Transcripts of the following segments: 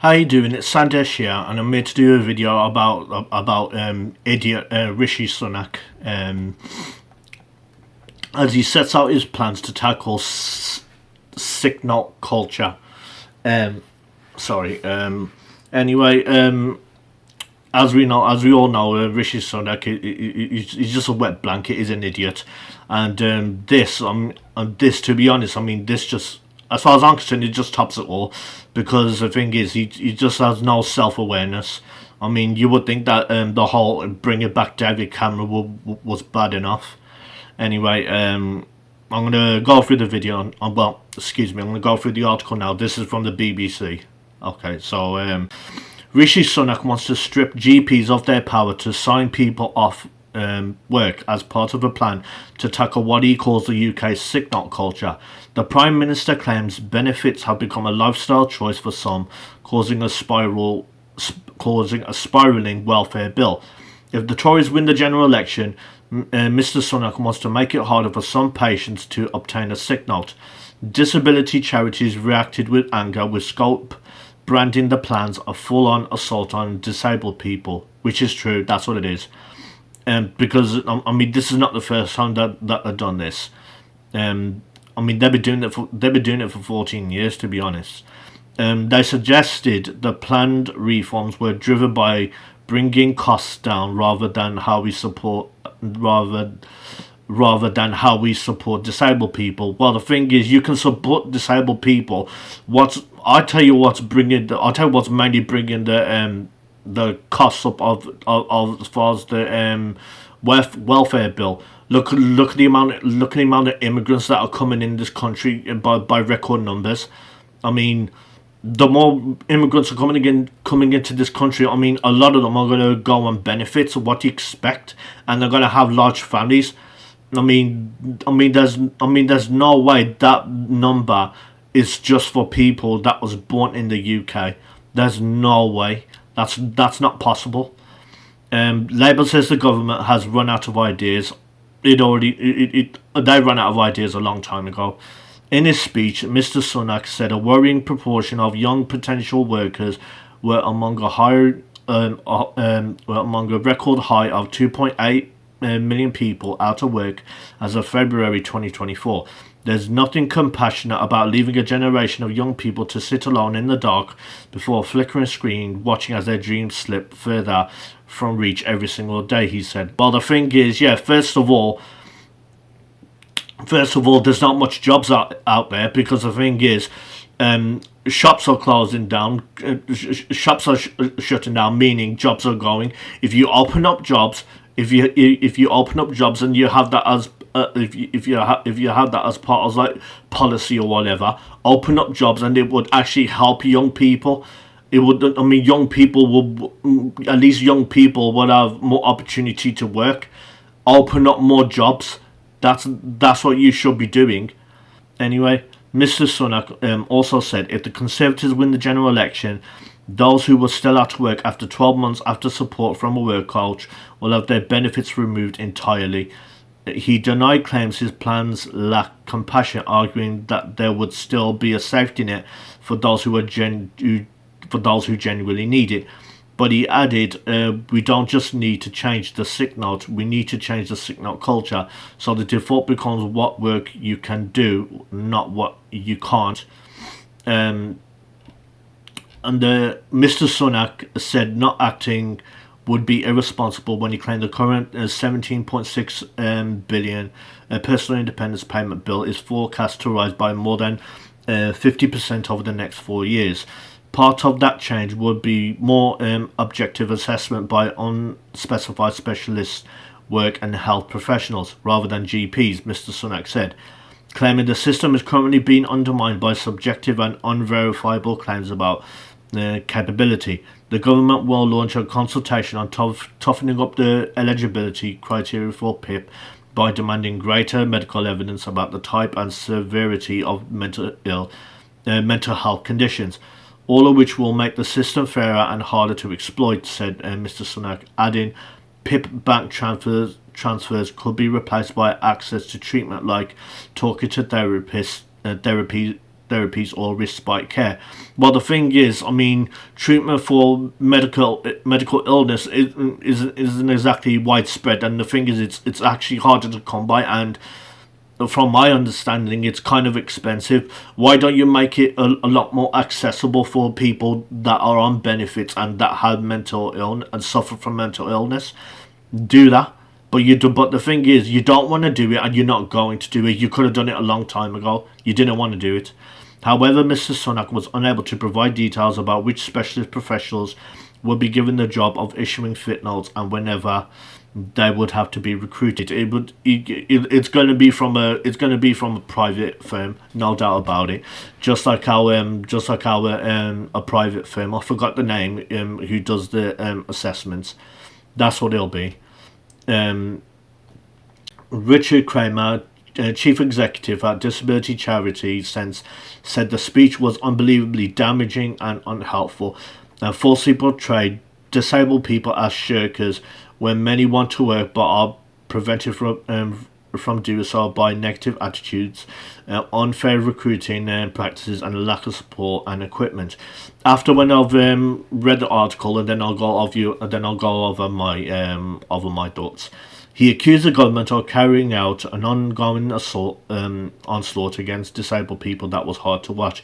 How you doing? It's Sandesh here, and I'm here to do a video about idiot Rishi Sunak, as he sets out his plans to tackle sick note culture. Um, sorry. Anyway, as we all know, Rishi Sunak, he's just a wet blanket. He's an idiot, and this, to be honest, I mean, this just, as far as I'm concerned, it just tops it all, because the thing is, he just has no self-awareness. I mean, you would think that the whole bring it back David Cameron was bad enough. Anyway, I'm gonna go through the video. Well, excuse me, I'm gonna go through the article now. This is from the BBC. Okay, so Rishi Sunak wants to strip GPs of their power to sign people off work as part of a plan to tackle what he calls the UK's sick note culture. The Prime Minister claims benefits have become a lifestyle choice for some, causing a spiraling welfare bill. If the Tories win the general election, Mr Sunak wants to make it harder for some patients to obtain a sick note. Disability charities reacted with anger, with Scope branding the plans a full-on assault on disabled people, which is true. That's what it is. Because I mean, this is not the first time that they've done this. I mean, they've been doing it for 14 years, to be honest. They suggested the planned reforms were driven by bringing costs down rather than how we support disabled people. Well, the thing is, you can support disabled people. I'll tell you what's mainly bringing the costs up of as far as the welfare bill. Look at the amount of immigrants that are coming in this country by record numbers. I mean, the more immigrants are coming into this country, I mean, a lot of them are going to go on benefits of what you expect, and they're going to have large families. I mean, there's no way that number is just for people that was born in the UK. There's no way. That's not possible. Labour says the government has run out of ideas. They ran out of ideas a long time ago. In his speech, Mr Sunak said a worrying proportion of young potential workers were among a record high of 2.8 million people out of work as of February 2024. There's nothing compassionate about leaving a generation of young people to sit alone in the dark before a flickering screen, watching as their dreams slip further from reach every single day, he said. Well, the thing is, yeah, first of all, there's not much jobs out there, because the thing is, shops are closing down, shops are shutting down, meaning jobs are going. If you open up jobs, and you have that as if you have that as part of like policy or whatever, open up jobs, and it would actually help young people. It would. I mean, young people would have more opportunity to work. Open up more jobs. That's what you should be doing. Anyway, Mr Sunak also said if the Conservatives win the general election, those who were still out of work after 12 months after support from a work coach will have their benefits removed entirely. He denied claims his plans lack compassion, arguing that there would still be a safety net for those who genuinely need it. But he added, we don't just need to change the sick note, we need to change the sick note culture, so the default becomes what work you can do, not what you can't. And Mr Sunak said not acting would be irresponsible when he claimed the current 17.6 billion personal independence payment bill is forecast to rise by more than 50% over the next 4 years. Part of that change would be more objective assessment by unspecified specialist work and health professionals rather than GPs, Mr Sunak said, claiming the system is currently being undermined by subjective and unverifiable claims about capability. The government will launch a consultation on toughening up the eligibility criteria for PIP by demanding greater medical evidence about the type and severity of mental health conditions, all of which will make the system fairer and harder to exploit, said Mr Sunak, adding PIP bank transfers could be replaced by access to treatment like talking to therapists, therapy therapies or respite care. Well, the thing is, I mean, treatment for medical illness isn't exactly widespread, and the thing is, it's actually harder to come by, and from my understanding, it's kind of expensive. Why don't you make it a lot more accessible for people that are on benefits and that have mental illness and suffer from mental illness? Do that. But you do. But the thing is, you don't want to do it, and you're not going to do it. You could have done it a long time ago. You didn't want to do it. However, Mr. Sunak was unable to provide details about which specialist professionals would be given the job of issuing fit notes and whenever they would have to be recruited. It's going to be from a private firm, no doubt about it. Just like our a private firm. I forgot the name. Who does the assessments? That's what it'll be. Richard Kramer, chief executive at disability charity Sense, said the speech was unbelievably damaging and unhelpful, and falsely portrayed disabled people as shirkers when many want to work but are prevented from doing so by negative attitudes, unfair recruiting practices, and a lack of support and equipment. After when I've read the article, and then I'll go over my thoughts. He accused the government of carrying out an ongoing onslaught against disabled people that was hard to watch.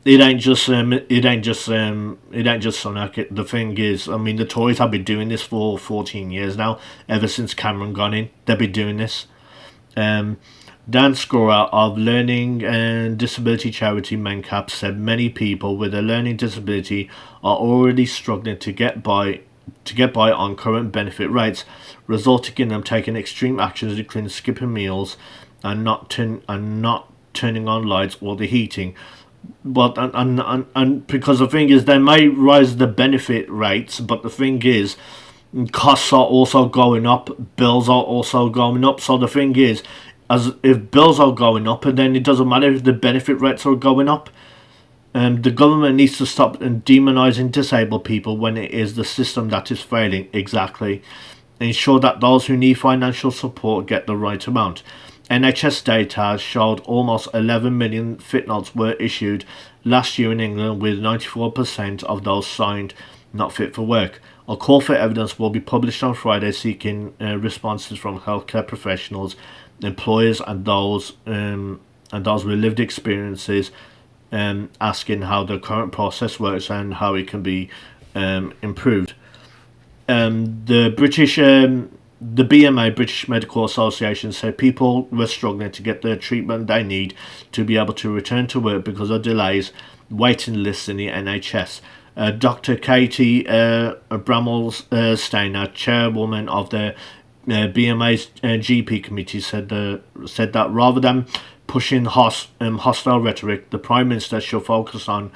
It ain't just Sunak. The thing is, I mean, the Tories have been doing this for 14 years now, ever since Cameron gone in. They've been doing this. Dan Scora of Learning and Disability Charity Mencap said many people with a learning disability are already struggling to get by on current benefit rates, resulting in them taking extreme actions, including skipping meals and not turning on lights or the heating. But and because the thing is, they may rise the benefit rates, but the thing is, costs are also going up, bills are also going up. So the thing is, as if bills are going up, and then it doesn't matter if the benefit rates are going up. The government needs to stop demonising disabled people when it is the system that is failing. Exactly. Ensure that those who need financial support get the right amount. NHS data showed almost 11 million fit notes were issued last year in England, with 94% of those signed not fit for work. A call for evidence will be published on Friday, seeking responses from healthcare professionals, employers, and those with lived experiences, asking how the current process works and how it can be improved. The BMA, British Medical Association, said people were struggling to get the treatment they need to be able to return to work because of delays, waiting lists in the NHS. Dr. Katie Bramall-Steiner, chairwoman of the BMA's GP committee, said that rather than pushing hostile rhetoric, the Prime Minister should focus on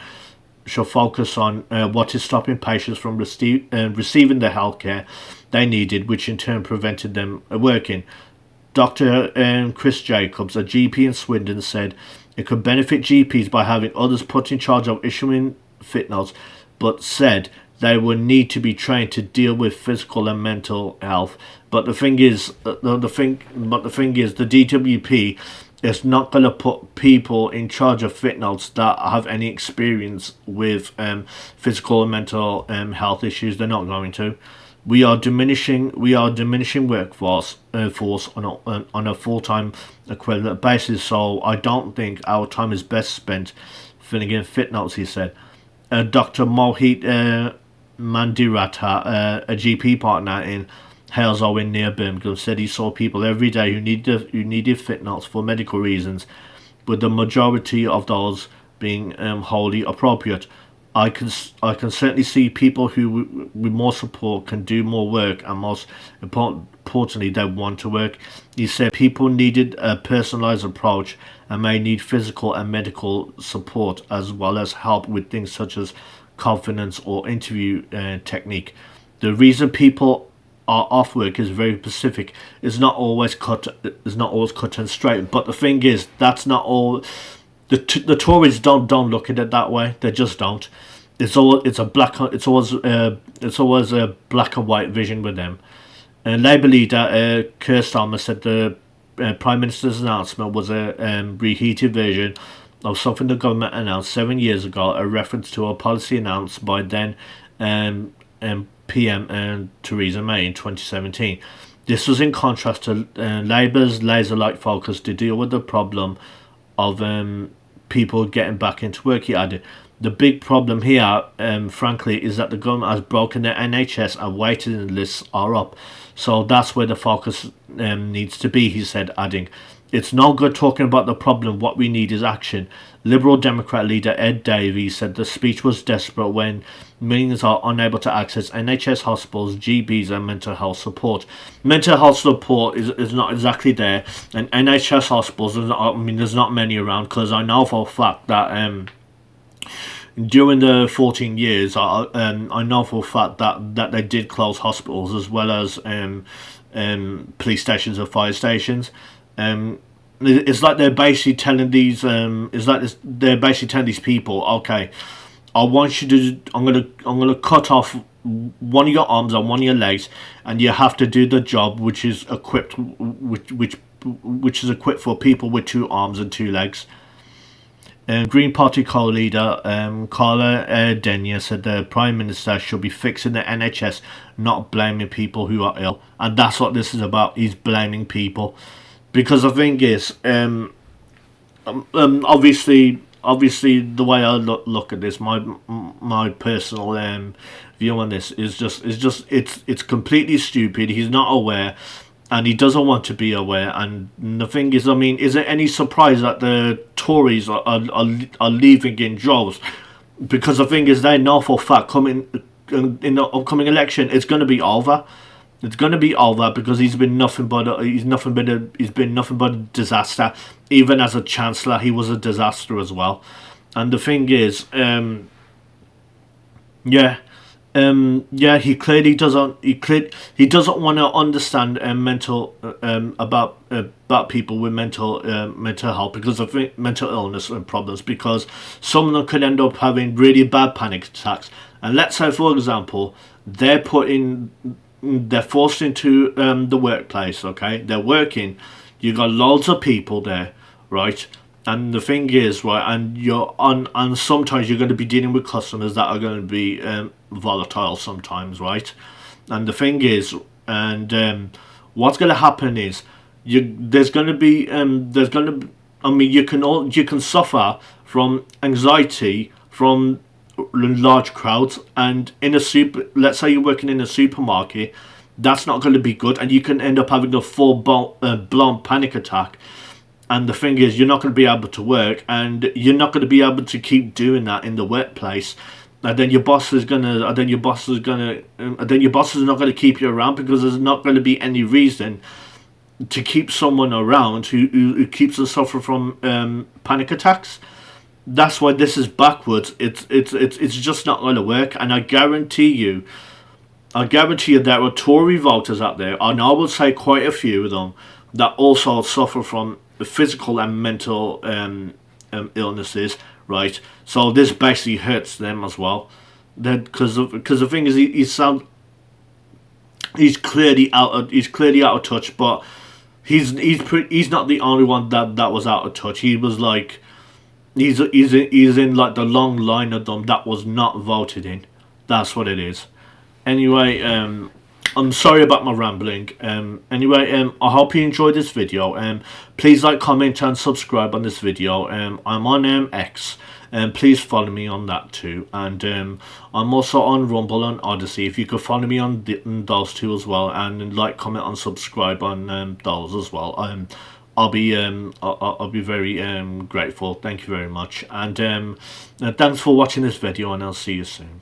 what is stopping patients from receiving the healthcare they needed, which in turn prevented them working. Dr. Chris Jacobs, a GP in Swindon, said it could benefit GPs by having others put in charge of issuing fit notes, but said they would need to be trained to deal with physical and mental health. But the thing is, the DWP is not going to put people in charge of fit notes that have any experience with physical and mental health issues. They're not going to. We are diminishing workforce on a full-time equivalent basis. So I don't think our time is best spent filling in fit notes, he said. Dr. Mohit Mandiratha, a GP partner in Hales Owen near Birmingham, said he saw people every day who needed fit notes for medical reasons, with the majority of those being wholly appropriate. I can certainly see people who with more support can do more work, and most importantly they want to work. He said people needed a personalised approach and may need physical and medical support as well as help with things such as confidence or interview technique. The reason people are off work is very specific. It's not always cut and straight. But the thing is, that's not all. The Tories don't look at it that way. They just don't. It's always a black and white vision with them. And Labour leader Keir Starmer said the Prime Minister's announcement was a reheated version of something the government announced 7 years ago, a reference to a policy announced by then PM Theresa May in 2017. This was in contrast to Labour's laser-like focus to deal with the problem of people getting back into work. He added, the big problem here, frankly, is that the government has broken the NHS and waiting lists are up. So that's where the focus needs to be, he said, adding, it's no good talking about the problem, what we need is action. Liberal Democrat leader Ed Davies said the speech was desperate when millions are unable to access NHS hospitals, GPs and mental health support. Mental health support is not exactly there, and NHS hospitals, there's not many around, because I know for a fact that during the 14 years, I know for a fact that they did close hospitals as well as police stations and fire stations. It's like they're basically telling these they're basically telling these people, okay, I want you to, I'm gonna cut off one of your arms and one of your legs, and you have to do the job which is equipped which is equipped for people with 2 arms and 2 legs. Green Party co-leader Carla Denia said the Prime Minister should be fixing the NHS, not blaming people who are ill. And that's what this is about, he's blaming people. Because the thing is, obviously the way I look at this, my personal view on this is it's completely stupid. He's not aware, and he doesn't want to be aware. And the thing is, I mean, is it any surprise that the Tories are leaving in droves? Because the thing is, they know for a fact in the upcoming election, it's going to be over. It's going to be over because he's been nothing but a disaster. Even as a chancellor, he was a disaster as well. And the thing is, he clearly doesn't. He doesn't want to understand about people with mental health because of mental illness and problems. Because some of them could end up having really bad panic attacks. And let's say, for example, they're forced into the workplace. Okay, they're working. You got loads of people there, right? And the thing is, right, and sometimes you're going to be dealing with customers that are going to be volatile sometimes, right? And the thing is, what's going to happen is you can suffer from anxiety from large crowds, and let's say you're working in a supermarket, that's not going to be good, and you can end up having a full blown panic attack. And the thing is, you're not going to be able to work, and you're not going to be able to keep doing that in the workplace. And then your boss is not going to keep you around because there's not going to be any reason to keep someone around who keeps them suffering from panic attacks. That's why this is backwards. It's just not going to work, and I guarantee you there are Tory voters out there, and I would say quite a few of them, that also suffer from physical and mental illnesses, right? So this basically hurts them as well. Because the thing is, he's clearly out of touch, but he's not the only one that was out of touch. He was like. He's in like the long line of them that was not voted in. That's what it is. Anyway, I'm sorry about my rambling. I hope you enjoyed this video. Please like, comment, and subscribe on this video. I'm on X. Please follow me on that too. And I'm also on Rumble and Odyssey. If you could follow me on those two as well, and like, comment, and subscribe on those as well. I'll be very grateful. Thank you very much, and thanks for watching this video, and I'll see you soon.